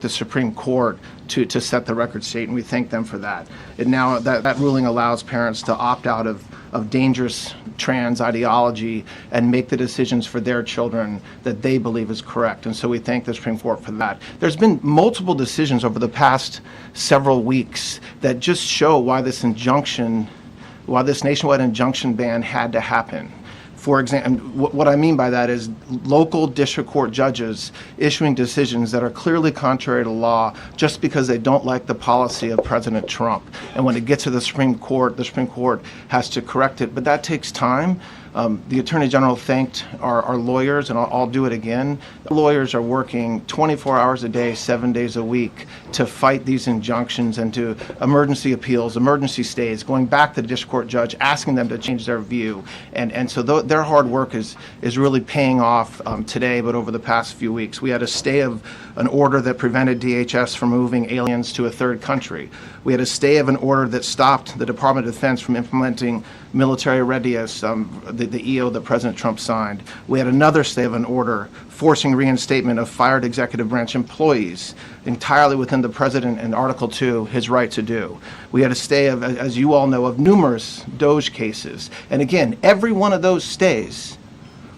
the Supreme Court to set the record straight, and we thank them for that. And now that ruling allows parents to opt out of dangerous trans ideology and make the decisions for their children that they believe is correct. And so we thank the Supreme Court for that. There's been multiple decisions over the past several weeks that just show why this nationwide injunction ban had to happen. For example, what I mean by that is local district court judges issuing decisions that are clearly contrary to law just because they don't like the policy of President Trump. And when it gets to the Supreme Court has to correct it. But that takes time. The Attorney General thanked our lawyers, and I'll do it again. The lawyers are working 24 hours a day, 7 days a week to fight these injunctions and to emergency appeals, emergency stays, going back to the district court judge, asking them to change their view. And so their hard work is really paying off today, but over the past few weeks. We had a stay of an order that prevented DHS from moving aliens to a third country. We had a stay of an order that stopped the Department of Defense from implementing military readiness, the EO that President Trump signed. We had another stay of an order forcing reinstatement of fired executive branch employees entirely within the President and Article 2, his right to do. We had a stay of, as you all know, of numerous DOJ cases. And again, every one of those stays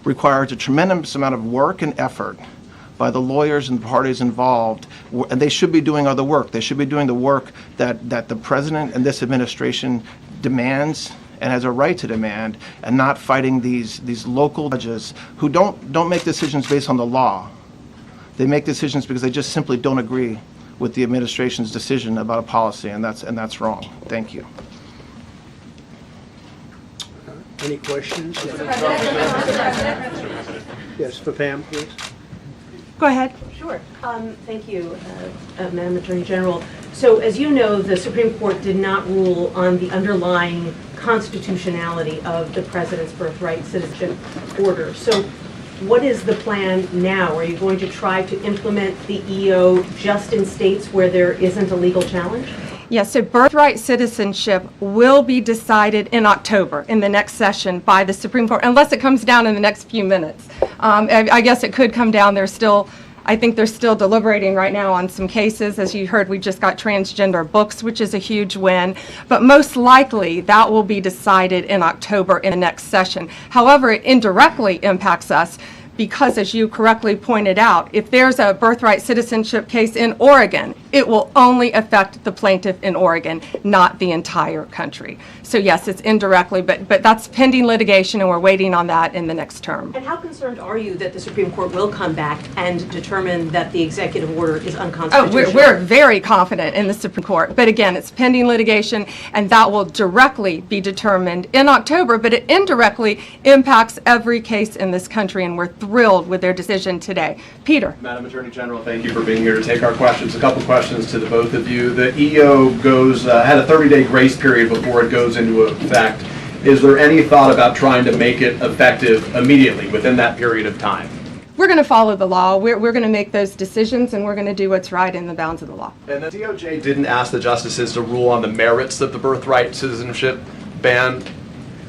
requires a tremendous amount of work and effort by the lawyers and the parties involved, and they should be doing other work. They should be doing the work that the President and this administration demands and has a right to demand, and not fighting these local judges who don't make decisions based on the law. They make decisions because they just simply don't agree with the administration's decision about a policy, and that's wrong. Thank you. Any questions? Yes, for Pam, please. Go ahead. Sure. Thank you, Madam Attorney General. So as you know, the Supreme Court did not rule on the underlying constitutionality of the President's Birthright citizenship order. So what is the plan now? Are you going to try to implement the EO just in states where there isn't a legal challenge? Yes, so birthright citizenship will be decided in October in the next session by the Supreme Court, unless it comes down in the next few minutes. I guess it could come down. I think they're still deliberating right now on some cases. As you heard, we just got transgender books, which is a huge win. But most likely, that will be decided in October in the next session. However, it indirectly impacts us because, as you correctly pointed out, if there's a birthright citizenship case in Oregon, it will only affect the plaintiff in Oregon, not the entire country. So yes, it's indirectly, but that's pending litigation, and we're waiting on that in the next term. And how concerned are you that the Supreme Court will come back and determine that the executive order is unconstitutional? Oh, we're very confident in the Supreme Court, but again, it's pending litigation, and that will directly be determined in October, but it indirectly impacts every case in this country, and we're thrilled with their decision today. Peter. Madam Attorney General, thank you for being here to take our questions. A couple questions to the both of you. The EO had a 30-day grace period before it goes into effect. Is there any thought about trying to make it effective immediately within that period of time? We're going to follow the law. We're going to make those decisions, and we're going to do what's right in the bounds of the law. And the DOJ didn't ask the justices to rule on the merits of the birthright citizenship ban.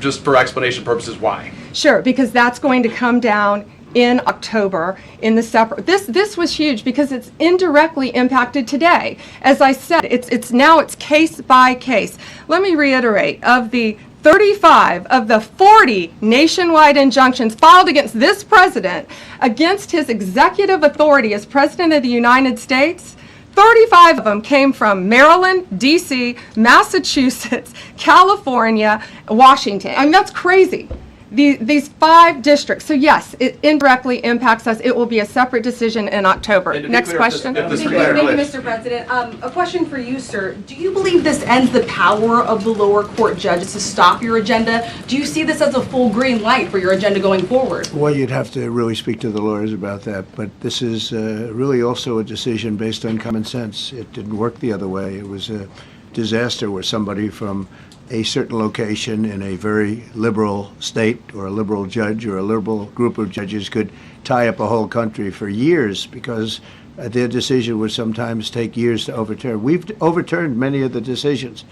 Just for explanation purposes, why? Sure, because that's going to come down in October in the separate. This was huge because it's indirectly impacted today. As I said, it's case by case. Let me reiterate, of the 35 of the 40 nationwide injunctions filed against this president, against his executive authority as President of the United States, 35 of them came from Maryland, D.C., Massachusetts, California, Washington. I mean, that's crazy. These 5 districts. So yes, it indirectly impacts us. It will be a separate decision in October. Next question. Thank you, Mr. President. A question for you, sir. Do you believe this ends the power of the lower court judges to stop your agenda? Do you see this as a full green light for your agenda going forward? Well, you'd have to really speak to the lawyers about that, but this is really also a decision based on common sense. It didn't work the other way. It was a disaster where somebody from a certain location in a very liberal state, or a liberal judge, or a liberal group of judges could tie up a whole country for years, because their decision would sometimes take years to overturn. We've overturned many of the decisions,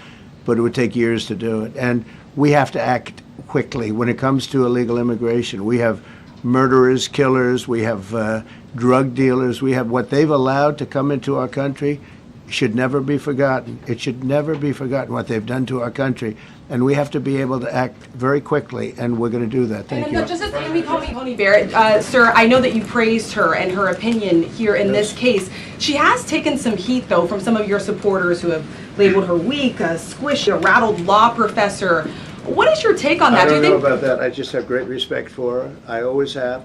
but it would take years to do it. And we have to act quickly. When it comes to illegal immigration, we have murderers, killers, we have drug dealers, we have what they've allowed to come into our country should never be forgotten. It should never be forgotten what they've done to our country. And we have to be able to act very quickly, and we're going to do that. Thank And you. then Justice Amy Coney Barrett, sir, I know that you praised her and her opinion here in this case. She has taken some heat, though, from some of your supporters who have labeled her weak, a squishy, a rattled law professor. What is your take on that? I don't Do you know think about that. I just have great respect for her. I always have.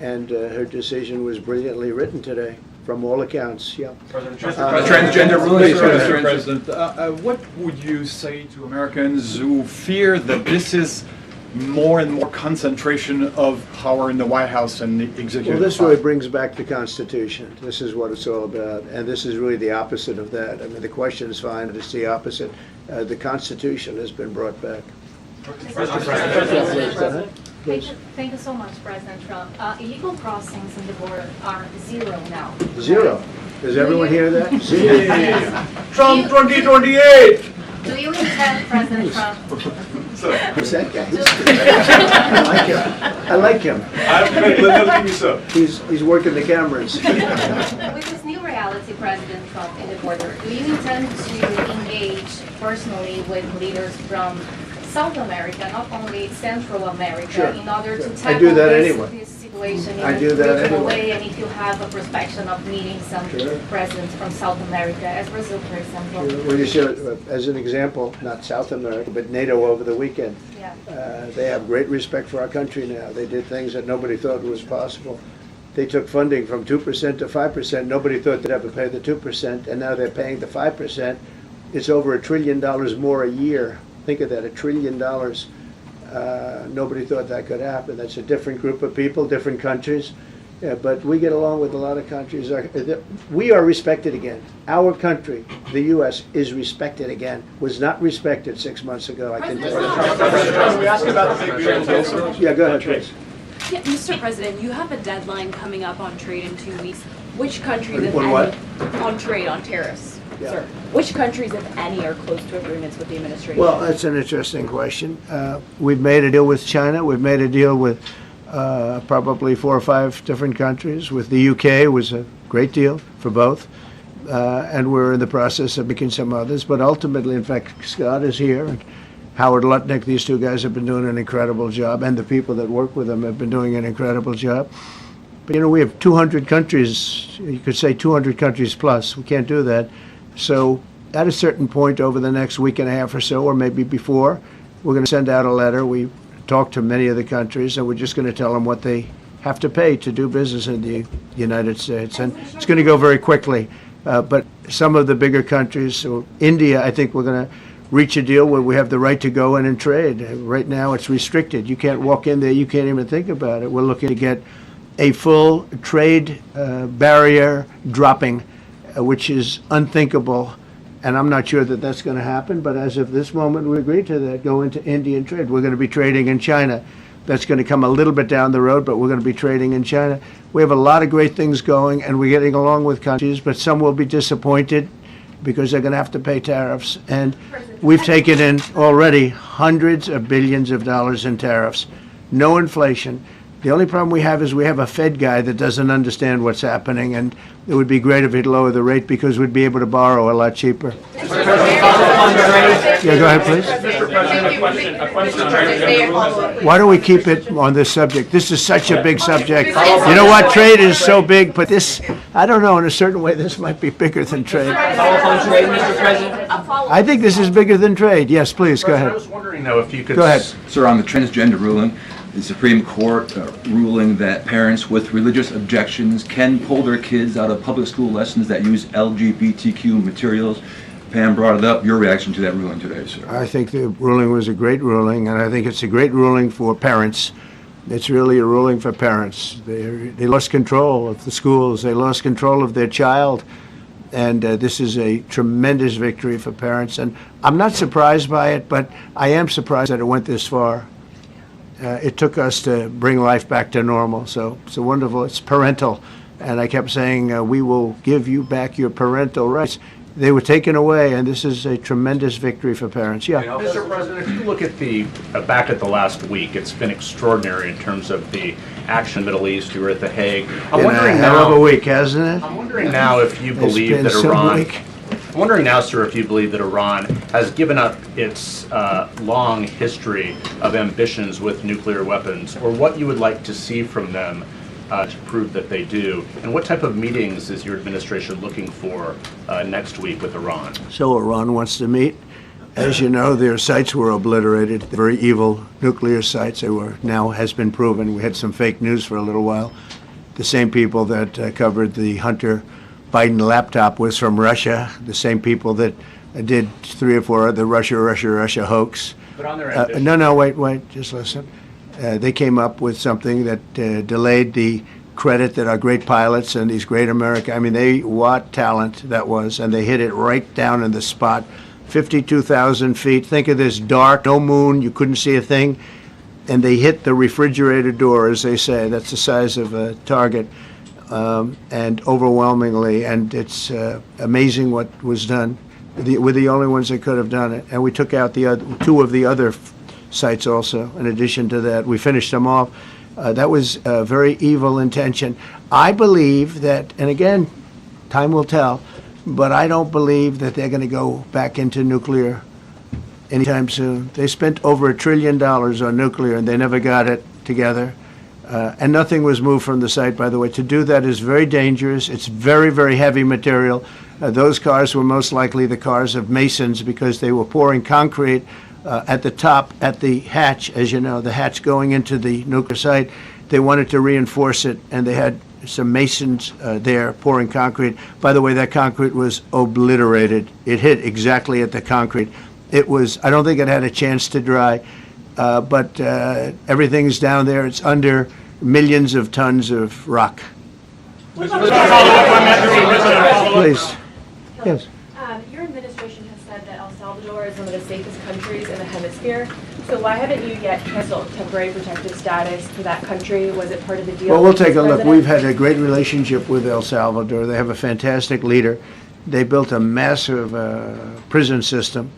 And her decision was brilliantly written today, from all accounts. Yeah. Transgender ruling. Mr. President, what would you say to Americans who fear that this is more and more concentration of power in the White House and the executive? Well, this really brings back the Constitution. This is what it's all about. And this is really the opposite of that. I mean, the question is fine, but it's the opposite. The Constitution has been brought back. Thank you so much, President Trump. Illegal crossings in the border are 0 now. 0. Does everyone hear that? 0. Trump 2028. Do you intend, President Trump, Who's that guy? I like him. He's working the cameras. with this new reality, President Trump, in the border, do you intend to engage personally with leaders from South America, not only Central America, Sure. in order to I tackle do that anyway. this situation in I a do that regional anyway. way, and if you have a perspective of meeting some Sure. presidents from South America, as Brazil, for example. Well, you see, as an example, not South America, but NATO over the weekend. Yeah. They have great respect for our country now. They did things that nobody thought was possible. They took funding from 2% to 5%. Nobody thought they'd ever pay the 2%, and now they're paying the 5%. It's over $1 trillion more a year. Think of that, $1 trillion. Nobody thought that could happen. That's a different group of people, different countries. Yeah, but we get along with a lot of countries. We are respected again. Our country, the U.S., is respected again. Was not respected 6 months ago, I can tell you. We asked about the big beautiful. Yeah, go ahead, please. Yeah, Mr. President, you have a deadline coming up on trade in 2 weeks. Which countries, if On any, what? on trade, on tariffs, Yeah. sir? Which countries, if any, are close to agreements with the administration? Well, that's an interesting question. We've made a deal with China. We've made a deal with probably 4 or 5 different countries. With the UK, it was a great deal for both. And we're in the process of making some others. But ultimately, in fact, Scott is here. And Howard Lutnick, these 2 guys have been doing an incredible job. And the people that work with them have been doing an incredible job. But, you know, we have 200 countries. You could say 200 countries plus. We can't do that. So at a certain point over the next week and a half or so, or maybe before, we're going to send out a letter. We talked to many of the countries, and we're just going to tell them what they have to pay to do business in the United States. And it's going to go very quickly. But some of the bigger countries, so India, I think we're going to reach a deal where we have the right to go in and trade. Right now it's restricted. You can't walk in there. You can't even think about it. We're looking to get a full trade barrier dropping, which is unthinkable, and I'm not sure that that's going to happen, but as of this moment, we agreed to that, go into Indian trade. We're going to be trading in China. That's going to come a little bit down the road, but we're going to be trading in China. We have a lot of great things going, and we're getting along with countries, but some will be disappointed because they're going to have to pay tariffs, and we've taken in already hundreds of billions of dollars in tariffs. No inflation. The only problem we have is we have a Fed guy that doesn't understand what's happening, and it would be great if he'd lower the rate because we'd be able to borrow a lot cheaper. Yeah, go ahead, please. Mr. President, a question. Why don't we keep it on this subject? This is such a big subject. You know what? Trade is so big, but this, I don't know, in a certain way, this might be bigger than trade. I think this is bigger than trade. Yes, please, go I ahead. was wondering, though, if you could. Go ahead. Sir, on the transgender ruling, the Supreme Court ruling that parents with religious objections can pull their kids out of public school lessons that use LGBTQ materials. Pam brought it up. Your reaction to that ruling today, sir? I think the ruling was a great ruling, and I think it's a great ruling for parents. It's really a ruling for parents. They lost control of the schools. They lost control of their child. And this is a tremendous victory for parents. And I'm not surprised by it, but I am surprised that it went this far. It took us to bring life back to normal. So it's wonderful. It's parental. And I kept saying, we will give you back your parental rights. they were taken away, and this is a tremendous victory for parents. Yeah. Mr. President, if you look at back at the last week, it's been extraordinary in terms of the action in the Middle East. You were at The Hague. Been a hell of a week, hasn't it? I'm wondering now if you believe been that some Iran. week. I'm wondering now, sir, if you believe that Iran has given up its long history of ambitions with nuclear weapons, or what you would like to see from them to prove that they do, and what type of meetings is your administration looking for next week with Iran? So Iran wants to meet. As you know, their sites were obliterated. They're very evil nuclear sites. They were, now has been proven. We had some fake news for a little while. The same people that covered the Hunter Biden laptop was from Russia. The same people that did 3 or 4 other Russia hoax. But on their No, wait, just listen. They came up with something that delayed the credit that our great pilots and these great what talent that was, and they hit it right down in the spot. 52,000 feet. Think of this dark, no moon, you couldn't see a thing, and they hit the refrigerator door, as they say. That's the size of a target, and overwhelmingly, and it's amazing what was done. We're the only ones that could have done it, and we took out the 2 of the other sites also. In addition to that, we finished them off. That was a very evil intention. I believe that, and again, time will tell, but I don't believe that they're going to go back into nuclear anytime soon. They spent over $1 trillion on nuclear, and they never got it together. And nothing was moved from the site, by the way. To do that is very dangerous. It's very, very heavy material. Those cars were most likely the cars of masons because they were pouring concrete at the top, at the hatch, as you know, the hatch going into the nuclear site. They wanted to reinforce it, and they had some masons there pouring concrete. By the way, that concrete was obliterated. It hit exactly at the concrete. It was, I don't think it had a chance to dry, but everything's down there. It's under millions of tons of rock. Please. Yes. Your administration has said that El Salvador is one of the safest countries in the hemisphere. So why haven't you yet canceled temporary protected status for that country? Was it part of the deal? Well, we'll take a look. We've had a great relationship with El Salvador. They have a fantastic leader. They built a massive prison system.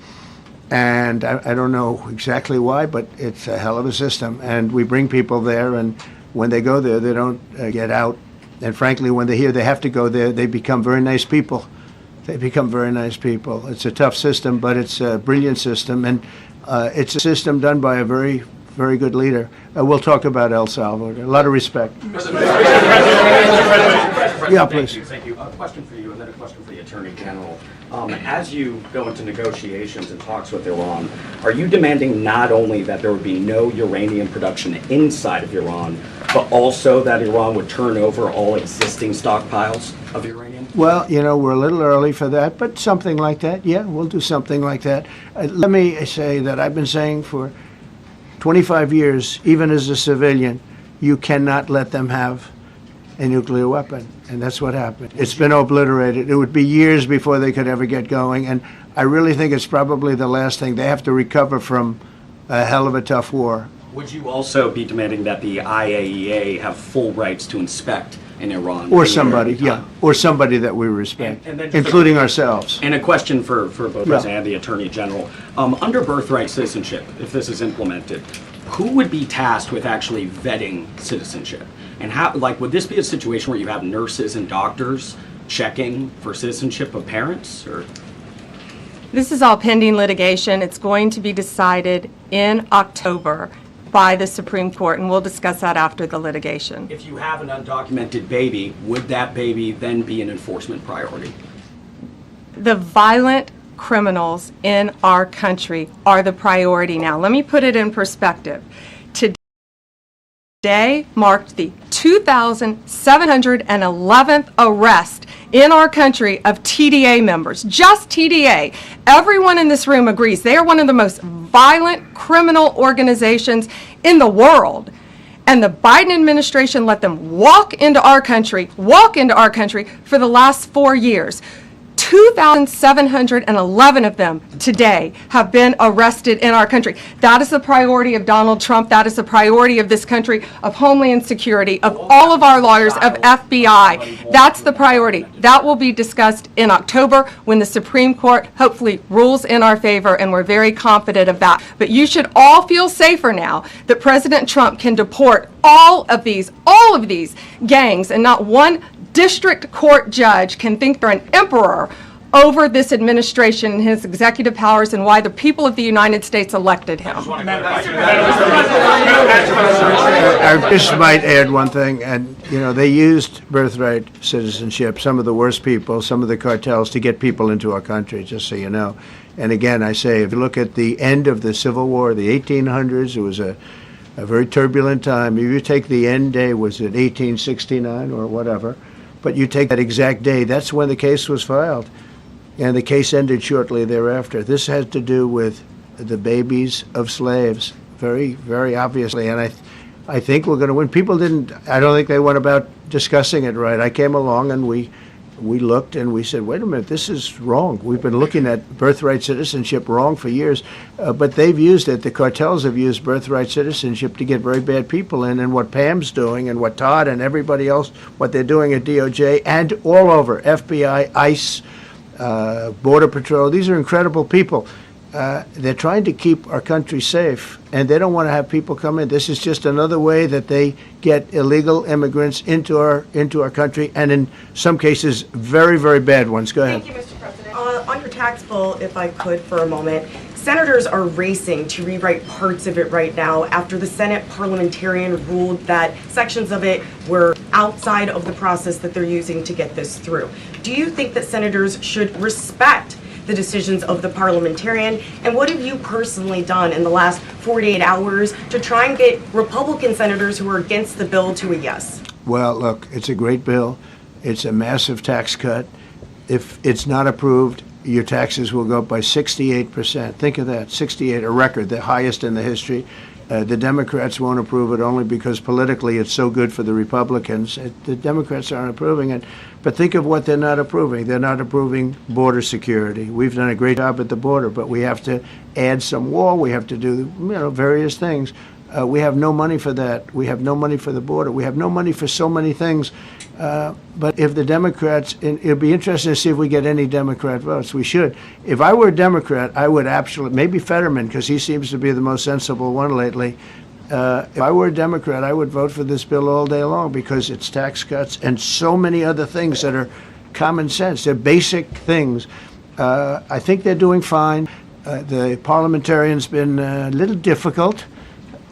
And I don't know exactly why, but it's a hell of a system. And we bring people there, and when they go there, they don't get out. And frankly, when they hear they have to go there, they become very nice people. They become very nice people. It's a tough system, but it's a brilliant system. And it's a system done by a very, very good leader. We'll talk about El Salvador. A lot of respect. Yeah, please. Thank you. A question for you, and then a question for the Attorney General. As you go into negotiations and talks with Iran, are you demanding not only that there would be no uranium production inside of Iran, but also that Iran would turn over all existing stockpiles of uranium? Well, you know, we're a little early for that, but something like that, yeah, we'll do something like that. Let me say that I've been saying for 25 years, even as a civilian, you cannot let them have a nuclear weapon. And that's what happened. It's been obliterated. It would be years before they could ever get going. And I really think it's probably the last thing. They have to recover from a hell of a tough war. Would you also be demanding that the IAEA have full rights to inspect in Iran? Or somebody, yeah. Or somebody that we respect, and including ourselves. And a question for both President and the Attorney General. Under birthright citizenship, if this is implemented, who would be tasked with actually vetting citizenship? And how, like, would this be a situation where you have nurses and doctors checking for citizenship of parents, or? This is all pending litigation. It's going to be decided in October by the Supreme Court, and we'll discuss that after the litigation. If you have an undocumented baby, would that baby then be an enforcement priority? The violent criminals in our country are the priority now. Let me put it in perspective. Today marked the 2,711th arrest in our country of TDA members, just TDA. Everyone in this room agrees they are one of the most violent criminal organizations in the world. And the Biden administration let them walk into our country for the last 4 years. 2,711 of them today have been arrested in our country. That is the priority of Donald Trump. That is the priority of this country, of Homeland Security, of all of our lawyers, of FBI. That's the priority. That will be discussed in October when the Supreme Court hopefully rules in our favor, and we're very confident of that. But you should all feel safer now that President Trump can deport all of these gangs, and not one district court judge can think they're an emperor over this administration and his executive powers and why the people of the United States elected him. I just might add one thing, and they used birthright citizenship, some of the worst people, some of the cartels, to get people into our country, just so you know. And again, I say, if you look at the end of the Civil War, the 1800s, it was a very turbulent time. If you take the end day, was it 1869 or whatever, but you take that exact day, that's when the case was filed. And the case ended shortly thereafter. This had to do with the babies of slaves, very, very obviously. And I think we're going to win. People I don't think they went about discussing it right. I came along and we looked and we said, wait a minute, this is wrong. We've been looking at birthright citizenship wrong for years, but they've used it. The cartels have used birthright citizenship to get very bad people in, and what Pam's doing and what Todd and everybody else, what they're doing at DOJ and all over, FBI, ICE, Border Patrol, these are incredible people. They're trying to keep our country safe, and they don't want to have people come in. This is just another way that they get illegal immigrants into our country, and in some cases, very, very bad ones. Go ahead. Thank you, Mr. President. On your tax bill, if I could for a moment, senators are racing to rewrite parts of it right now after the Senate parliamentarian ruled that sections of it were outside of the process that they're using to get this through. Do you think that senators should respect the decisions of the parliamentarian, and what have you personally done in the last 48 hours to try and get Republican senators who are against the bill to a yes? Well, look, it's a great bill. It's a massive tax cut. If it's not approved, your taxes will go up by 68%. Think of that, 68, a record, the highest in the history. The Democrats won't approve it only because politically it's so good for the Republicans. The Democrats aren't approving it. But think of what they're not approving. They're not approving border security. We've done a great job at the border, but we have to add some wall. We have to do various things. We have no money for that. We have no money for the border. We have no money for so many things. But if the Democrats, and it'd be interesting to see if we get any Democrat votes. We should. If I were a Democrat, I would absolutely, maybe Fetterman, because he seems to be the most sensible one lately. If I were a Democrat, I would vote for this bill all day long because it's tax cuts and so many other things that are common sense. They're basic things. I think they're doing fine. The parliamentarian's been a little difficult.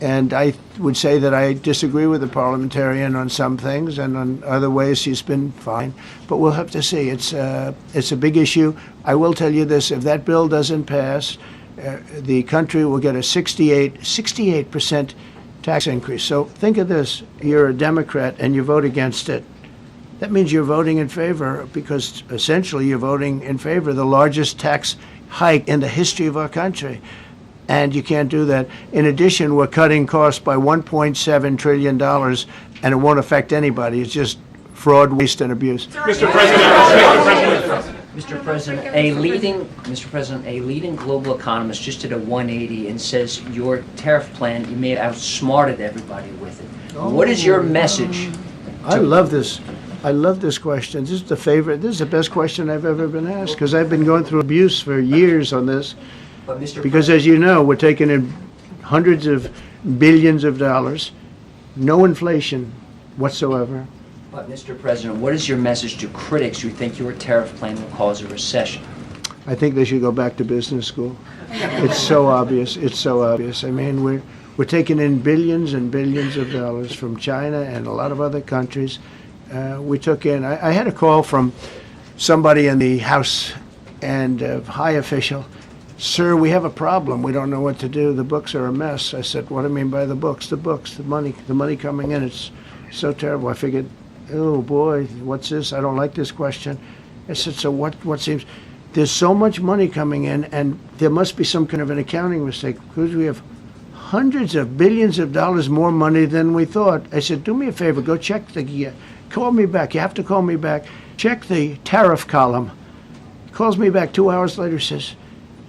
And I would say that I disagree with the parliamentarian on some things, and on other ways he's been fine. But we'll have to see. It's a big issue. I will tell you this: if that bill doesn't pass, the country will get a 68% tax increase. So think of this: you're a Democrat and you vote against it. That means you're voting in favor, because essentially you're voting in favor of the largest tax hike in the history of our country. And you can't do that. In addition, we're cutting costs by $1.7 trillion, and it won't affect anybody. It's just fraud, waste, and abuse. Mr. President, a leading global economist just did a 180 and says your tariff plan, you may have outsmarted everybody with it. What is your message? I love this. I love this question. This is the favorite. This is the best question I've ever been asked, because I've been going through abuse for years on this. Because as you know, we're taking in hundreds of billions of dollars, no inflation whatsoever. But Mr. President, what is your message to critics who think your tariff plan will cause a recession? I think they should go back to business school. It's so obvious. It's so obvious. I mean, we're taking in billions and billions of dollars from China and a lot of other countries. We took in, I had a call from somebody in the House and a high official. Sir, we have a problem. We don't know what to do. The books are a mess. I said, what do you mean by the books? The books, the money coming in. It's so terrible. I figured, oh boy, what's this? I don't like this question. I said, so what seems? There's so much money coming in, and there must be some kind of an accounting mistake, because we have hundreds of billions of dollars more money than we thought. I said, do me a favor, go check call me back. You have to call me back. Check the tariff column. Calls me back 2 hours later, says,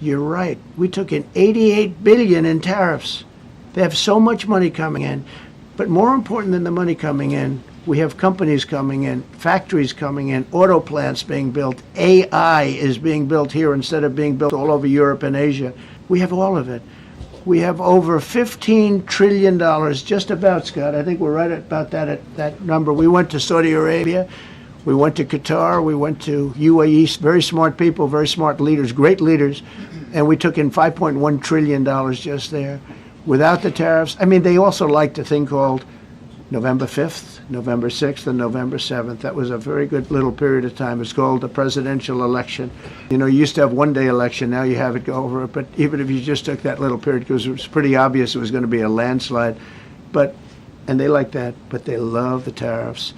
"You're right. We took in $88 billion in tariffs." They have so much money coming in. But more important than the money coming in, we have companies coming in, factories coming in, auto plants being built. AI is being built here instead of being built all over Europe and Asia. We have all of it. We have over $15 trillion, just about, Scott. I think we're right about that number. We went to Saudi Arabia. We went to Qatar. We went to UAE. Very smart people, very smart leaders, great leaders. And we took in $5.1 trillion just there. Without the tariffs, I mean, they also liked a thing called November 5th, November 6th, and November 7th. That was a very good little period of time. It's called the presidential election. You know, you used to have one-day election. Now you have it go over it. But even if you just took that little period, because it was pretty obvious it was going to be a landslide. And they like that, but they love the tariffs.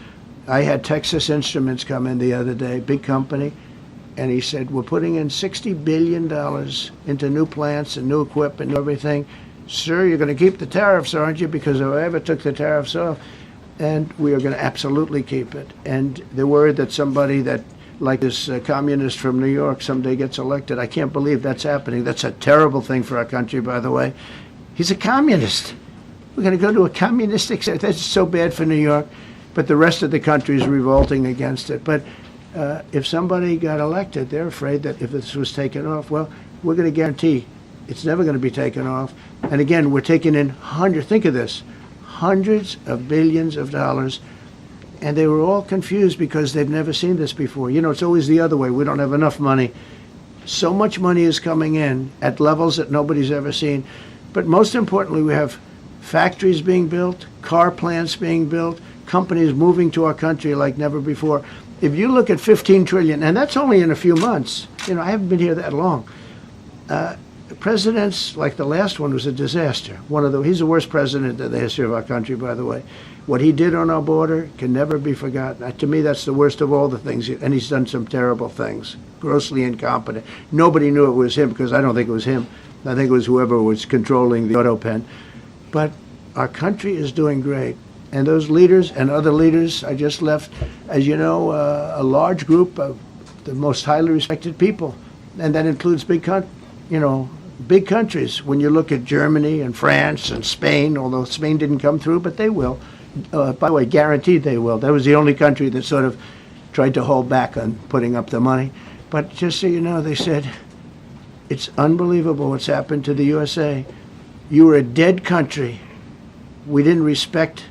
I had Texas Instruments come in the other day, big company, and he said, "We're putting in $60 billion into new plants and new equipment and everything. Sir, you're going to keep the tariffs, aren't you? Because if I ever took the tariffs off," and we are going to absolutely keep it. And they're worried that somebody that, like this communist from New York, someday gets elected. I can't believe that's happening. That's a terrible thing for our country, by the way. He's a communist. We're going to go to a communistic state. That's so bad for New York. But the rest of the country is revolting against it. But if somebody got elected, they're afraid that if this was taken off, well, we're going to guarantee it's never going to be taken off. And again, we're taking in think of this, hundreds of billions of dollars. And they were all confused because they've never seen this before. You know, it's always the other way. We don't have enough money. So much money is coming in at levels that nobody's ever seen. But most importantly, we have factories being built, car plants being built, companies moving to our country like never before. If you look at 15 trillion, and that's only in a few months. You know, I haven't been here that long. Presidents like the last one was a disaster. He's the worst president in the history of our country, by the way. What he did on our border can never be forgotten. To me, that's the worst of all the things. And he's done some terrible things, grossly incompetent. Nobody knew it was him because I don't think it was him. I think it was whoever was controlling the auto pen. But our country is doing great. And those leaders and other leaders, I just left, as you know, a large group of the most highly respected people. And that includes big countries. When you look at Germany and France and Spain, although Spain didn't come through, but they will. By the way, guaranteed they will. That was the only country that sort of tried to hold back on putting up the money. But just so you know, they said, it's unbelievable what's happened to the USA. You were a dead country. We didn't respect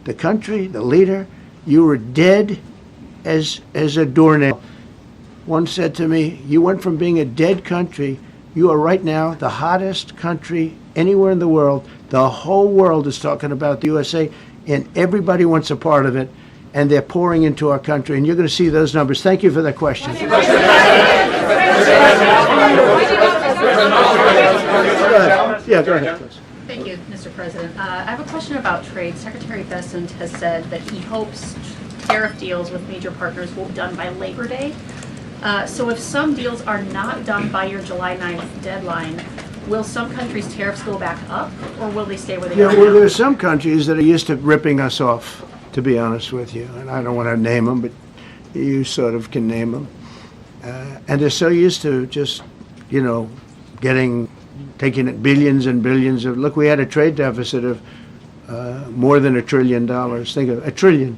the country, the leader. You were dead as a doornail. One said to me, you went from being a dead country, you are right now the hottest country anywhere in the world. The whole world is talking about the USA, and everybody wants a part of it, and they're pouring into our country, and you're going to see those numbers. Thank you for that question. Go ahead. Yeah, go ahead. Thank you, Mr. President. I have a question about trade. Secretary Bessent has said that he hopes tariff deals with major partners will be done by Labor Day. So if some deals are not done by your July 9th deadline, will some countries' tariffs go back up, or will they stay where they are now? Well, there are some countries that are used to ripping us off, to be honest with you. And I don't want to name them, but you sort of can name them. And they're so used to just, taking it billions and billions of, look, we had a trade deficit of more than $1 trillion. Think of a trillion,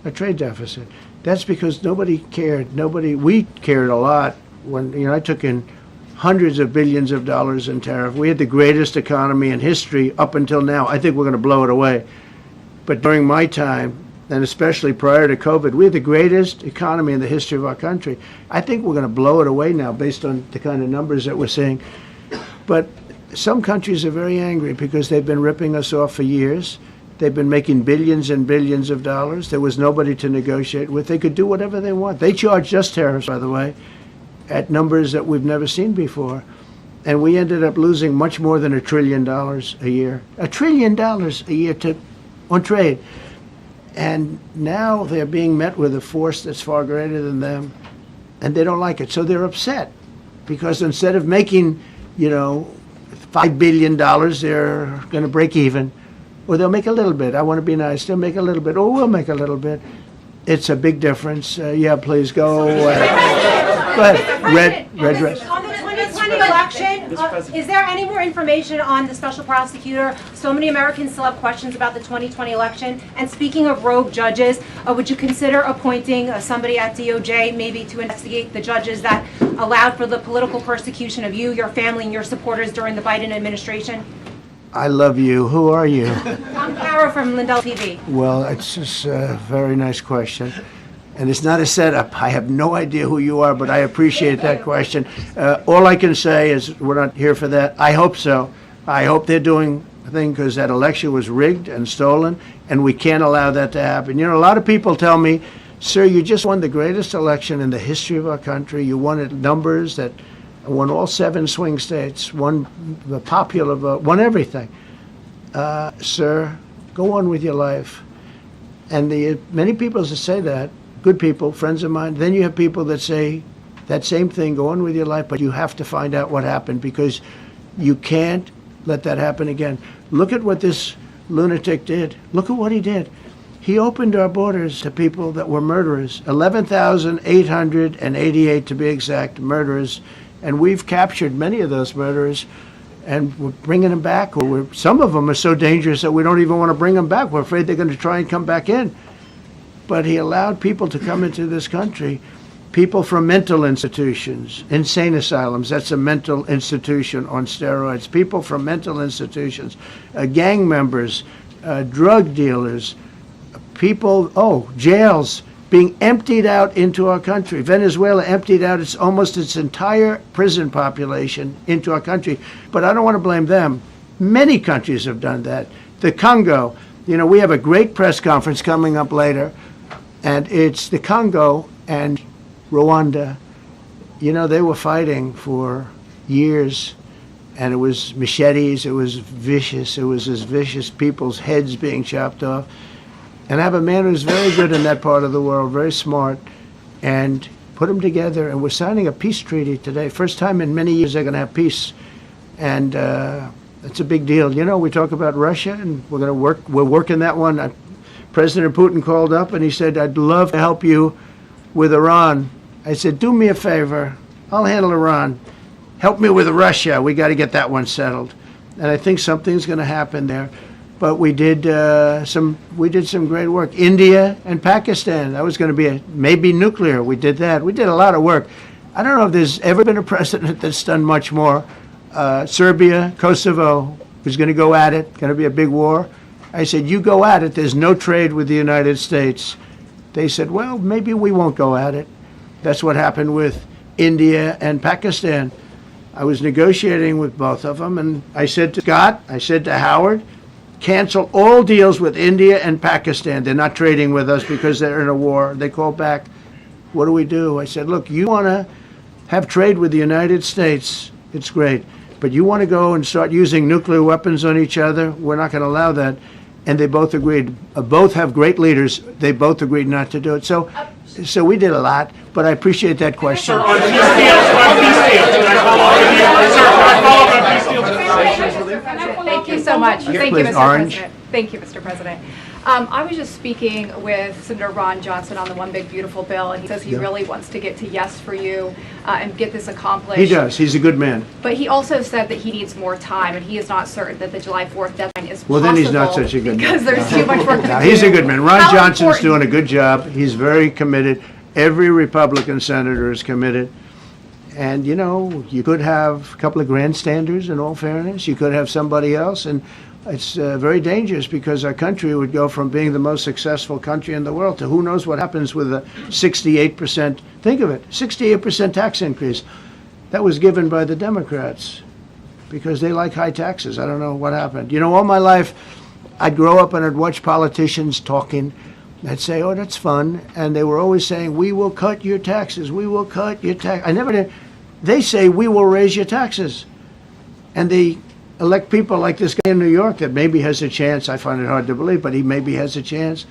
a trade deficit. That's because nobody cared. We cared a lot when, I took in hundreds of billions of dollars in tariff. We had the greatest economy in history up until now. I think we're going to blow it away. But during my time, and especially prior to COVID, we had the greatest economy in the history of our country. I think we're going to blow it away now based on the kind of numbers that we're seeing. But some countries are very angry because they've been ripping us off for years. They've been making billions and billions of dollars. There was nobody to negotiate with. They could do whatever they want. They charged us tariffs, by the way, at numbers that we've never seen before. And we ended up losing much more than $1 trillion a year. $1 trillion a year on trade. And now they're being met with a force that's far greater than them. And they don't like it. So they're upset. Because instead of making, $5 billion, they're going to break even. Or they'll make a little bit. I want to be nice. They'll make a little bit. Or we'll make a little bit. It's a big difference. Yeah, please go. Go ahead. Red dress. On the 2020 election, is there any more information on the special prosecutor? So many Americans still have questions about the 2020 election. And speaking of rogue judges, would you consider appointing somebody at DOJ maybe to investigate the judges that allowed for the political persecution of you, your family, and your supporters during the Biden administration? I love you. Who are you? I'm Kara from Lindell TV. Well, it's just a very nice question. And it's not a setup. I have no idea who you are, but I appreciate that question. All I can say is we're not here for that. I hope so. I hope they're doing a thing because that election was rigged and stolen, and we can't allow that to happen. You know, a lot of people tell me, sir, you just won the greatest election in the history of our country. You won at numbers that won all 7 swing states, won the popular vote, won everything. Sir, go on with your life. And many people that say that, good people, friends of mine, then you have people that say that same thing, go on with your life, but you have to find out what happened because you can't let that happen again. Look at what this lunatic did. Look at what he did. He opened our borders to people that were murderers, 11,888 to be exact, murderers. And we've captured many of those murderers, and we're bringing them back. Or some of them are so dangerous that we don't even want to bring them back. We're afraid they're going to try and come back in. But he allowed people to come into this country, people from mental institutions, insane asylums. That's a mental institution on steroids. People from mental institutions, gang members, drug dealers, people, jails, being emptied out into our country. Venezuela emptied out almost its entire prison population into our country. But I don't want to blame them. Many countries have done that. The Congo, we have a great press conference coming up later, and it's the Congo and Rwanda. They were fighting for years, and it was machetes, it was vicious, it was as vicious, people's heads being chopped off. And I have a man who's very good in that part of the world, very smart, and put them together. And we're signing a peace treaty today. First time in many years they're going to have peace. And it's a big deal. We talk about Russia, and we're working that one. President Putin called up, and he said, I'd love to help you with Iran. I said, do me a favor. I'll handle Iran. Help me with Russia. We got to get that one settled. And I think something's going to happen there. But we did some great work. India and Pakistan. That was going to be maybe nuclear. We did that. We did a lot of work. I don't know if there's ever been a president that's done much more. Serbia, Kosovo was going to go at it. Going to be a big war. I said, you go at it. There's no trade with the United States. They said, well, maybe we won't go at it. That's what happened with India and Pakistan. I was negotiating with both of them, and I said to Scott, I said to Howard, cancel all deals with India and Pakistan. They're not trading with us because they're in a war. They called back, what do we do? I said, look, you want to have trade with the United States, it's great. But you want to go and start using nuclear weapons on each other? We're not going to allow that. And they both agreed. Both have great leaders. They both agreed not to do it. So we did a lot, but I appreciate that question. Sir, on peace deals, Thank you so much. Thank you, Mr. Orange. President. Thank you, Mr. President. I was just speaking with Senator Ron Johnson on the One Big Beautiful Bill, and he says he really wants to get to yes for you and get this accomplished. He does. He's a good man. But he also said that he needs more time, and he is not certain that the July 4th deadline is Well, then he's not such a good man. because there's too much work to do. He's a good man. Ron Johnson's doing a good job. He's very committed. Every Republican senator is committed. And, you could have a couple of grandstanders, in all fairness. You could have somebody else. And it's very dangerous because our country would go from being the most successful country in the world to who knows what happens with a 68%. Think of it, 68% tax increase. That was given by the Democrats because they like high taxes. I don't know what happened. All my life, I'd grow up and I'd watch politicians talking. I'd say, oh, that's fun. And they were always saying, we will cut your taxes. We will cut your tax. I never did. They say, we will raise your taxes. And they elect people like this guy in New York that maybe has a chance. I find it hard to believe, but he maybe has a chance.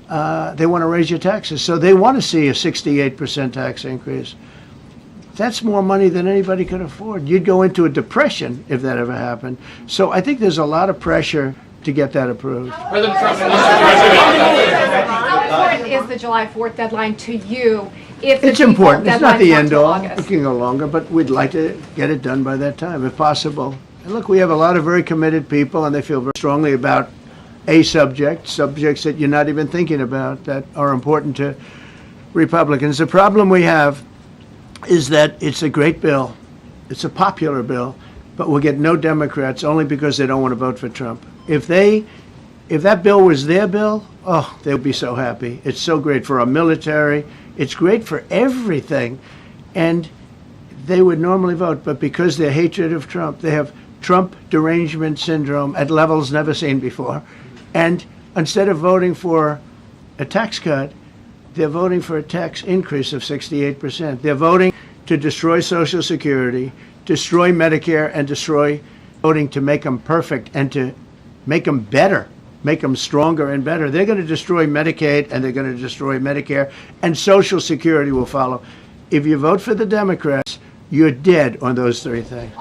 They want to raise your taxes. So they want to see a 68% tax increase. That's more money than anybody could afford. You'd go into a depression if that ever happened. So I think there's a lot of pressure to get that approved. How important is the July 4th deadline to you? if the It's default important. It's not deadline's the not end till all. August? We can go longer, but we'd like to get it done by that time, if possible. And look, we have a lot of very committed people, and they feel very strongly about a subjects that you're not even thinking about, that are important to Republicans. The problem we have is that it's a great bill. It's a popular bill, but we'll get no Democrats only because they don't want to vote for Trump. If that bill was their bill, oh, they would be so happy. It's so great for our military. It's great for everything. And they would normally vote, but because their hatred of Trump, they have Trump derangement syndrome at levels never seen before. And instead of voting for a tax cut, they're voting for a tax increase of 68%. They're voting to destroy Social Security, destroy Medicare, and destroy voting to make them perfect and to make them better, make them stronger and better. They're going to destroy Medicaid, and they're going to destroy Medicare, and Social Security will follow. If you vote for the Democrats, you're dead on those three things.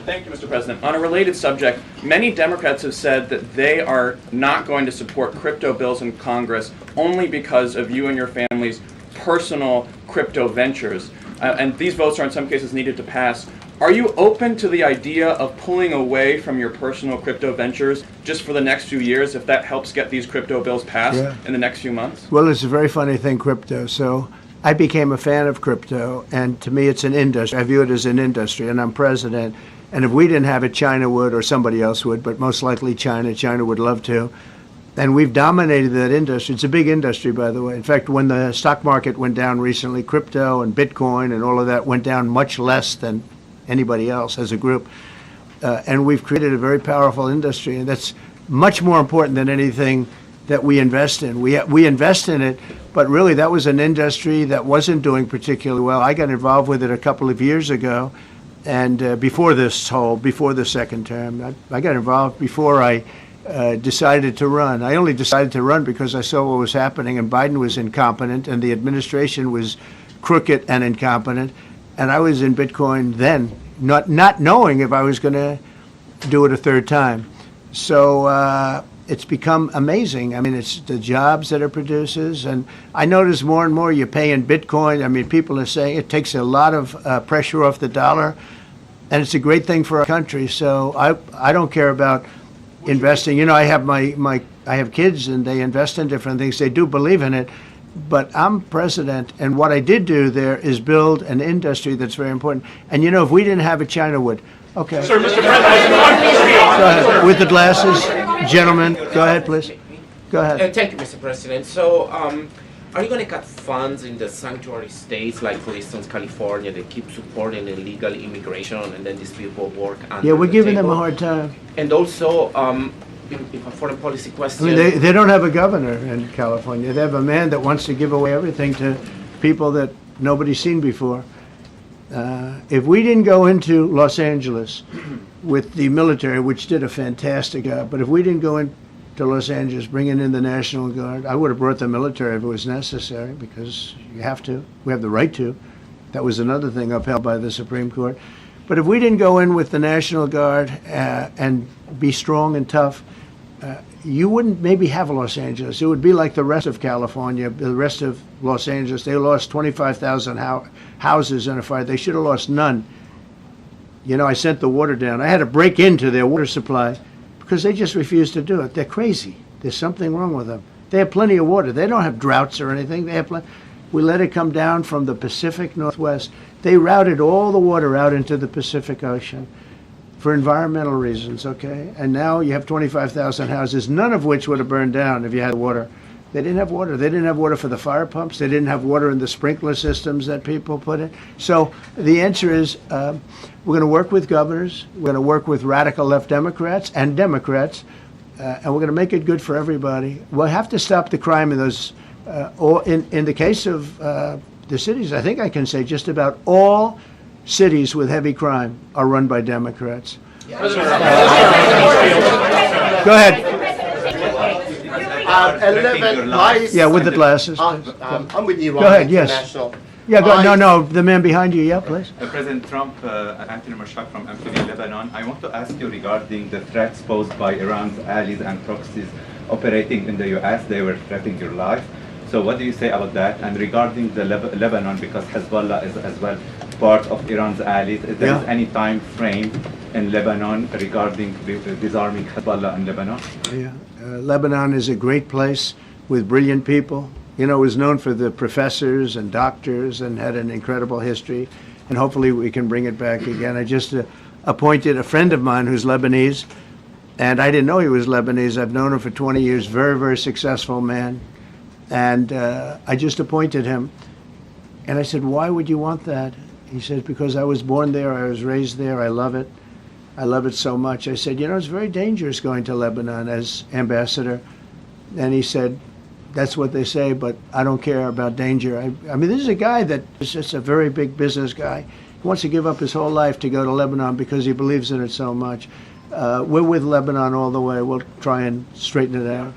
Thank you, Mr. President. On a related subject, many Democrats have said that they are not going to support crypto bills in Congress only because of you and your family's personal crypto ventures. And these votes are in some cases needed to pass. Are you open to the idea of pulling away from your personal crypto ventures just for the next few years if that helps get these crypto bills passed in the next few months? Well, it's a very funny thing, crypto. So I became a fan of crypto, and to me it's an industry. I view it as an industry, and I'm president. And if we didn't have it, China would, or somebody else would, but most likely China. China would love to. And we've dominated that industry. It's a big industry, by the way. In fact, when the stock market went down recently, crypto and Bitcoin and all of that went down much less than anybody else as a group. And we've created a very powerful industry, and that's much more important than anything that we invest in. We invest in it, but really that was an industry that wasn't doing particularly well. I got involved with it a couple of years ago, and before the second term. I got involved before I decided to run. I only decided to run because I saw what was happening, and Biden was incompetent, and the administration was crooked and incompetent. And I was in Bitcoin then, not knowing if I was going to do it a third time. So it's become amazing. I mean, it's the jobs that it produces. And I notice more and more you pay in Bitcoin. I mean, people are saying it takes a lot of pressure off the dollar. And it's a great thing for our country. So I don't care about investing. You know, I have I have kids, and they invest in different things. They do believe in it. But I'm president, and what I did do there is build an industry that's very important. And you know, if we didn't have it, China would. Okay. Sir, Mr. President, go ahead. With the glasses, gentlemen, go ahead, please. Go ahead. Thank you, Mr. President. So, are you going to cut funds in the sanctuary states, like, for instance, California, that keep supporting illegal immigration, and then these people work under Yeah, we're giving the them a table? hard time. And also, if a foreign policy I question. mean, they don't have a governor in California. They have a man that wants to give away everything to people that nobody's seen before. If we didn't go into Los Angeles with the military, which did a fantastic job, but if we didn't go into Los Angeles bringing in the National Guard, I would have brought the military if it was necessary, because you have to. We have the right to. That was another thing upheld by the Supreme Court. But if we didn't go in with the National Guard and be strong and tough, you wouldn't maybe have Los Angeles. It would be like the rest of California, the rest of Los Angeles. They lost 25,000 houses in a fire. They should have lost none. You know, I sent the water down. I had to break into their water supply because they just refused to do it. They're crazy. There's something wrong with them. They have plenty of water. They don't have droughts or anything. They have plenty. We let it come down from the Pacific Northwest. They routed all the water out into the Pacific Ocean for environmental reasons, okay? And now you have 25,000 houses, none of which would have burned down if you had water. They didn't have water. They didn't have water for the fire pumps. They didn't have water in the sprinkler systems that people put in. So the answer is we're going to work with governors. We're going to work with radical left Democrats and Democrats, and we're going to make it good for everybody. We'll have to stop the crime in those, in the case of the cities, I think I can say just about all cities with heavy crime are run by Democrats. Go ahead. 11 lies. Yeah, with the glasses. I'm with you. Go ahead, yes. Yeah, no, the man behind you, yeah, please. President Trump, Anthony Marshak from Anthony, Lebanon. I want to ask you regarding the threats posed by Iran's allies and proxies operating in the U.S. They were threatening your life. So what do you say about that? And regarding the Lebanon, because Hezbollah is as well part of Iran's allies, is there any time frame in Lebanon regarding disarming Hezbollah in Lebanon? Yeah, Lebanon is a great place with brilliant people. You know, it was known for the professors and doctors and had an incredible history. And hopefully we can bring it back again. I just appointed a friend of mine who's Lebanese, and I didn't know he was Lebanese. I've known him for 20 years, very, very successful man. And I just appointed him. And I said, why would you want that? He said, because I was born there, I was raised there, I love it. I love it so much. I said, you know, it's very dangerous going to Lebanon as ambassador. And he said, that's what they say, but I don't care about danger. I mean, this is a guy that is just a very big business guy. He wants to give up his whole life to go to Lebanon because he believes in it so much. We're with Lebanon all the way. We'll try and straighten it out.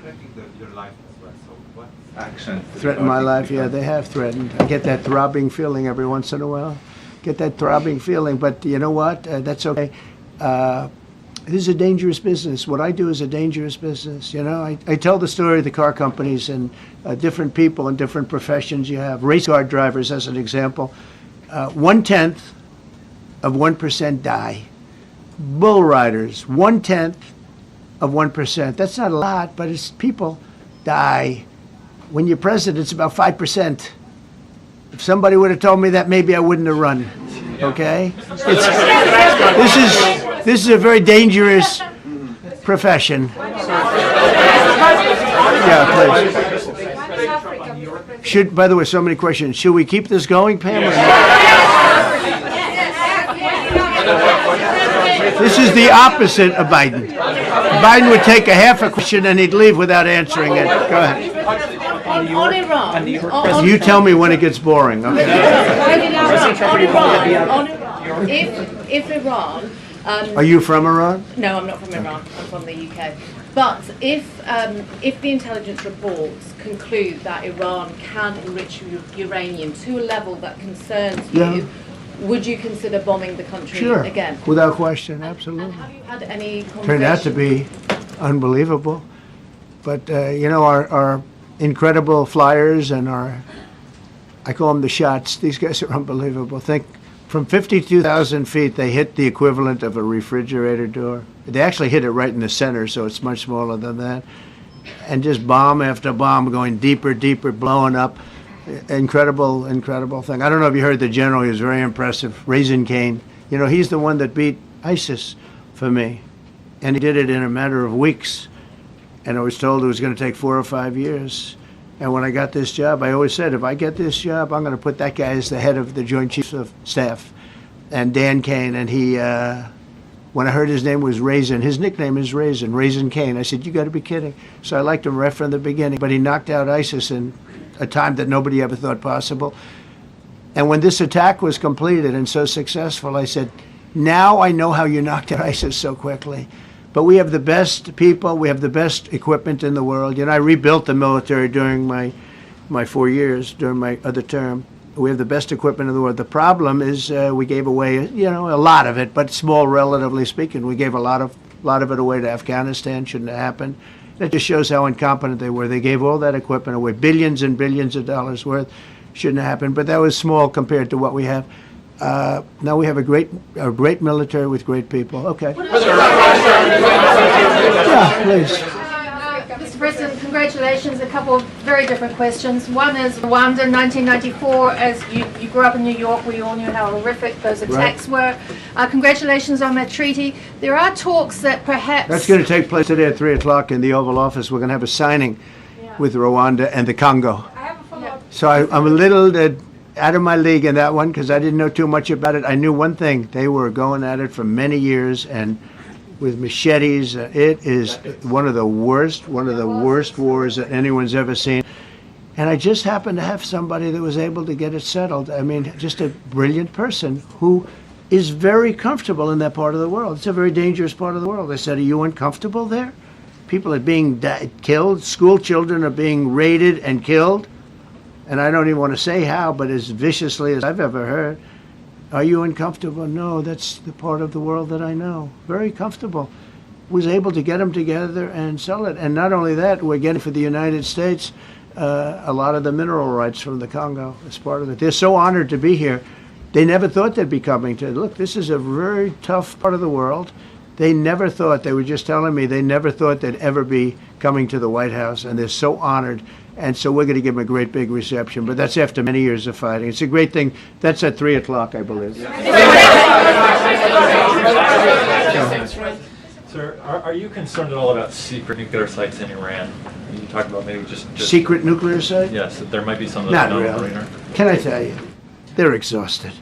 Your life as well. So what action? Threaten my life? Yeah, they have threatened. I get that throbbing feeling every once in a while. Get that throbbing feeling, but you know what? That's okay. This is a dangerous business. What I do is a dangerous business. You know, I tell the story of the car companies and different people and different professions you have. Race car drivers, as an example, 1/10 of 1% die. Bull riders, 1/10 of 1%. That's not a lot, but it's people die. When you're president, it's about 5%. If somebody would have told me that, maybe I wouldn't have run. Okay? This is a very dangerous profession. Yeah, please. By the way, so many questions. Should we keep this going, Pam? Or not? This is the opposite of Biden. Biden would take a half a question and he'd leave without answering it. Go ahead. On Iran. You tell me when it gets boring. Okay. If Iran. Are you from Iran? No, I'm not from Iran. I'm from the UK. But if the intelligence reports conclude that Iran can enrich uranium to a level that concerns you, would you consider bombing the country again? Without question, absolutely. And have you had any conversations? Turned out to be unbelievable. But, you know, our incredible flyers and I call them the shots, these guys are unbelievable. Think, from 52,000 feet, they hit the equivalent of a refrigerator door. They actually hit it right in the center, so it's much smaller than that. And just bomb after bomb going deeper, deeper, blowing up. Incredible, incredible thing. I don't know if you heard the general, he was very impressive. Raisin Cane. You know, he's the one that beat ISIS for me. And he did it in a matter of weeks. And I was told it was going to take 4 or 5 years. And when I got this job, I always said, if I get this job, I'm going to put that guy as the head of the Joint Chiefs of Staff. And Dan Kane, and he, when I heard his name was Raisin, his nickname is Raisin Kane. I said, you got to be kidding. So I liked him right from the beginning. But he knocked out ISIS in a time that nobody ever thought possible. And when this attack was completed and so successful, I said, now I know how you knocked out ISIS so quickly. But we have the best people, we have the best equipment in the world. You know, I rebuilt the military during my 4 years, during my other term. We have the best equipment in the world. The problem is we gave away, you know, a lot of it, but small relatively speaking. We gave a lot of it away to Afghanistan. Shouldn't have happened. That just shows how incompetent they were. They gave all that equipment away, billions and billions of dollars worth. Shouldn't have happened, but that was small compared to what we have. Now we have a great military with great people. Okay. Yeah, please. Mr. President, congratulations. A couple of very different questions. One is Rwanda, 1994. As you grew up in New York, we all knew how horrific those attacks were. Congratulations on that treaty. There are talks that perhaps... That's going to take place today at 3 o'clock in the Oval Office. We're going to have a signing with Rwanda and the Congo. So I'm a little out of my league in that one because I didn't know too much about it. I knew one thing. They were going at it for many years and with machetes. It is one of the worst wars that anyone's ever seen. And I just happened to have somebody that was able to get it settled. I mean, just a brilliant person who is very comfortable in that part of the world. It's a very dangerous part of the world. I said, are you uncomfortable there? People are being killed. School children are being raided and killed. And I don't even want to say how, but as viciously as I've ever heard. Are you uncomfortable? No, that's the part of the world that I know. Very comfortable. Was able to get them together and sell it. And not only that, we're getting for the United States a lot of the mineral rights from the Congo as part of it. They're so honored to be here. They never thought they'd be coming to, look, this is a very tough part of the world. They never thought, they were just telling me, they never thought they'd ever be coming to the White House, and they're so honored. And so we're going to give them a great big reception. But that's after many years of fighting. It's a great thing. That's at 3 o'clock, I believe. Sir, are you concerned at all about secret nuclear sites in Iran? You talked about maybe just Secret nuclear site? Yes, that there might be some of Not those really. Can I tell you? They're exhausted.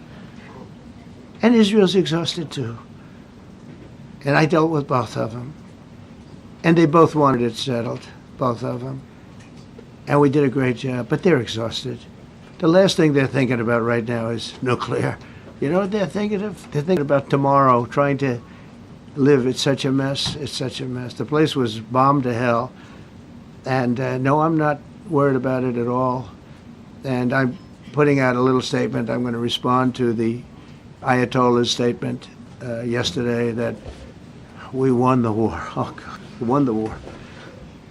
And Israel's exhausted too. And I dealt with both of them. And they both wanted it settled, both of them. And we did a great job, but they're exhausted. The last thing they're thinking about right now is nuclear. You know what they're thinking of? They're thinking about tomorrow, trying to live. It's such a mess. It's such a mess. The place was bombed to hell. And no, I'm not worried about it at all. And I'm putting out a little statement. I'm going to respond to the Ayatollah's statement yesterday that we won the war. Oh, God, we won the war.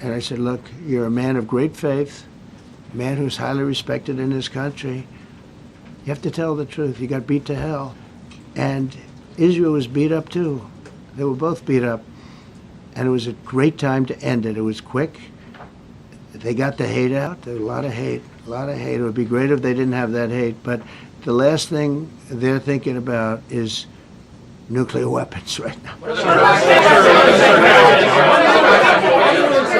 And I said, look, you're a man of great faith, a man who's highly respected in his country. You have to tell the truth. You got beat to hell. And Israel was beat up too. They were both beat up. And it was a great time to end it. It was quick. They got the hate out. There was a lot of hate, a lot of hate. It would be great if they didn't have that hate. But the last thing they're thinking about is nuclear weapons right now.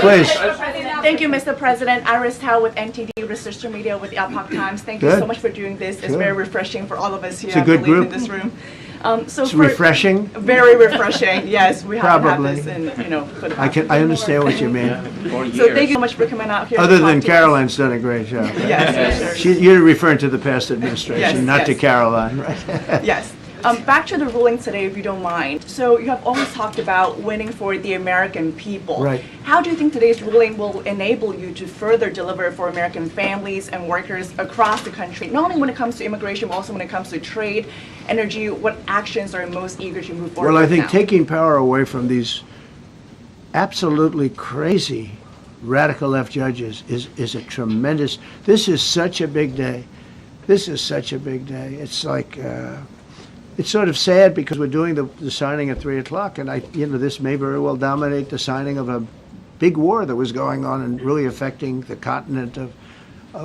Please. Thank you, Mr. President. Iris Tao with NTD Research Media with the Epoch Times. Thank you Good. so much for doing this. It's Sure. very refreshing for all of us here, It's a I good believe, group. in this room. It's refreshing? Very refreshing. Yes, we haven't had Probably. this in, for the I past I understand what you mean. So thank you so much for coming out here. Other to than talk to Caroline's done a great job. Yes, You're referring to the past administration, Yes, not to yes. Caroline, right? us. Yes. Back to the ruling today, if you don't mind. So you have always talked about winning for the American people. Right. How do you think today's ruling will enable you to further deliver for American families and workers across the country, not only when it comes to immigration, but also when it comes to trade, energy? What actions are you most eager to move forward Well, I with think now? taking power away from these absolutely crazy radical left judges is a tremendous, this is such a big day. This is such a big day. It's like, it's sort of sad because we're doing the signing at 3 o'clock, and this may very well dominate the signing of a big war that was going on and really affecting the continent of,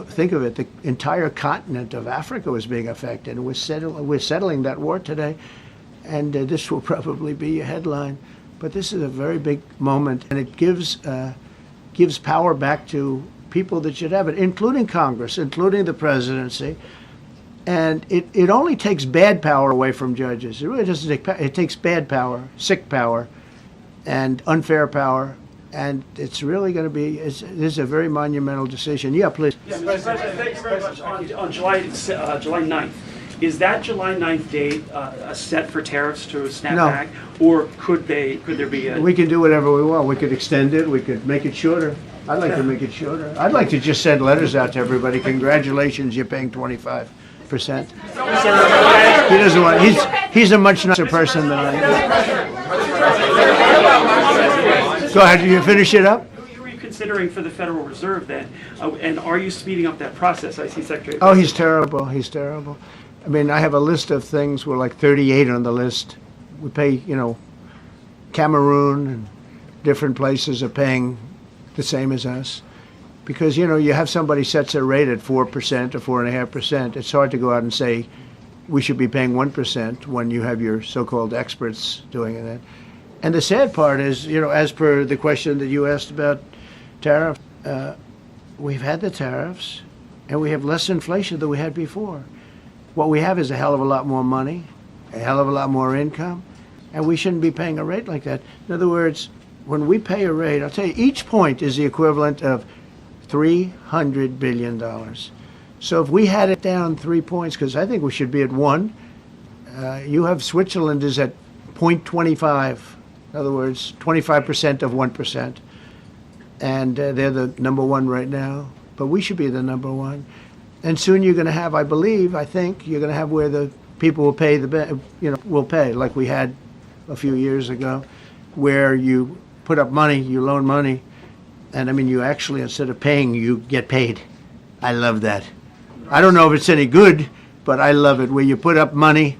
think of it, the entire continent of Africa was being affected. And we're settling that war today, and this will probably be a headline. But this is a very big moment, and it gives power back to people that should have it, including Congress, including the presidency. And it only takes bad power away from judges. It really doesn't take power. It takes bad power, sick power, and unfair power. And it's really going to be, this is a very monumental decision. Yeah, please. Yes, President, thank you very much. On July 9th, is that July 9th date set for tariffs to snap No. back? Or could there be a... We can do whatever we want. We could extend it. We could make it shorter. I'd like to make it shorter. I'd like to just send letters out to everybody. Congratulations, you're paying 25%. He doesn't want. He's a much nicer person than I am. Go ahead. You finish it up. Who are you considering for the Federal Reserve then? And are you speeding up that process? I see Secretary... Oh, he's terrible. He's terrible. I mean, I have a list of things. We're like 38 on the list. We pay, Cameroon and different places are paying the same as us. Because, you have somebody sets a rate at 4% or 4.5%. It's hard to go out and say we should be paying 1% when you have your so-called experts doing that. And the sad part is, as per the question that you asked about tariffs, we've had the tariffs and we have less inflation than we had before. What we have is a hell of a lot more money, a hell of a lot more income, and we shouldn't be paying a rate like that. In other words, when we pay a rate, I'll tell you, each point is the equivalent of $300 billion. So if we had it down 3 points, because I think we should be at 1, you have Switzerland is at 0.25. In other words, 25% of 1%. And they're the number 1 right now. But we should be the number 1. And soon you're going to have, I think, you're going to have where the people will pay will pay, like we had a few years ago, where you put up money, you loan money, And I mean, you actually, instead of paying, you get paid. I love that. I don't know if it's any good, but I love it, where you put up money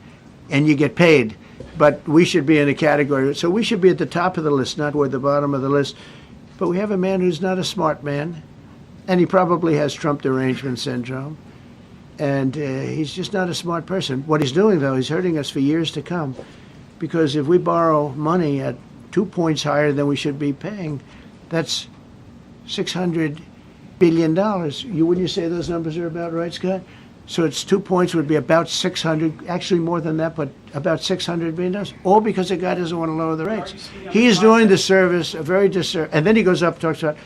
and you get paid. But we should be in a category, so we should be at the top of the list, not toward the bottom of the list. But we have a man who's not a smart man, and he probably has Trump derangement syndrome. And he's just not a smart person. What he's doing, though, he's hurting us for years to come. Because if we borrow money at 2 points higher than we should be paying, that's $600 billion. Wouldn't you say those numbers are about right, Scott? So it's 2 points would be about 600, actually more than that, but about $600 billion, all because the guy doesn't want to lower the rates. He is doing the service, a very disservice. And then he goes up and talks about,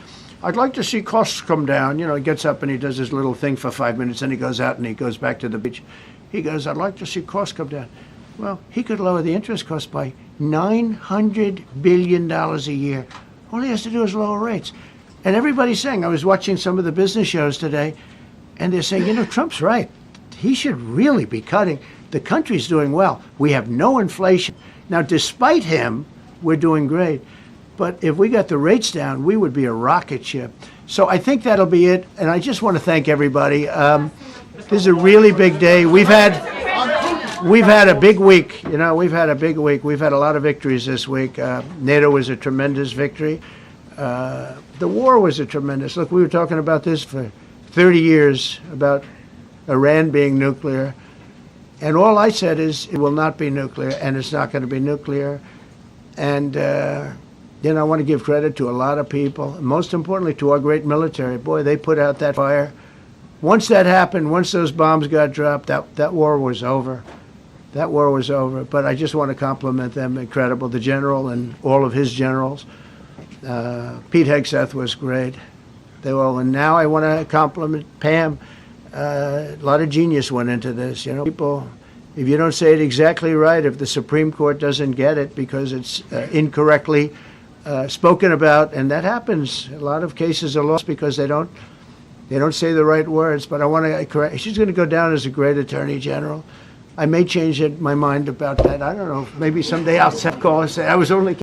I'd like to see costs come down. You know, he gets up and he does his little thing for 5 minutes, and he goes out and he goes back to the beach. He goes, I'd like to see costs come down. Well, he could lower the interest cost by $900 billion a year. All he has to do is lower rates. And everybody's saying, I was watching some of the business shows today, and they're saying, you know, Trump's right. He should really be cutting. The country's doing well. We have no inflation. Now, despite him, we're doing great. But if we got the rates down, we would be a rocket ship. So I think that'll be it. And I just want to thank everybody. This is a really big day. We've had a big week. You know, we've had a big week. We've had a lot of victories this week. NATO was a tremendous victory. The war was a tremendous. Look, we were talking about this for 30 years, about Iran being nuclear. And all I said is it will not be nuclear, and it's not going to be nuclear. And, you know, I want to give credit to a lot of people, and most importantly to our great military. Boy, they put out that fire. Once that happened, once those bombs got dropped, that war was over. That war was over. But I just want to compliment them. Incredible. The general and all of his generals. Pete Hegseth was great. They were all, and now I want to compliment Pam. A lot of genius went into this. You know, people, if you don't say it exactly right, if the Supreme Court doesn't get it because it's incorrectly spoken about, and that happens. A lot of cases are lost because they don't say the right words. But I want to correct. She's going to go down as a great attorney general. I may change my mind about that. I don't know. Maybe someday I'll call and say I was only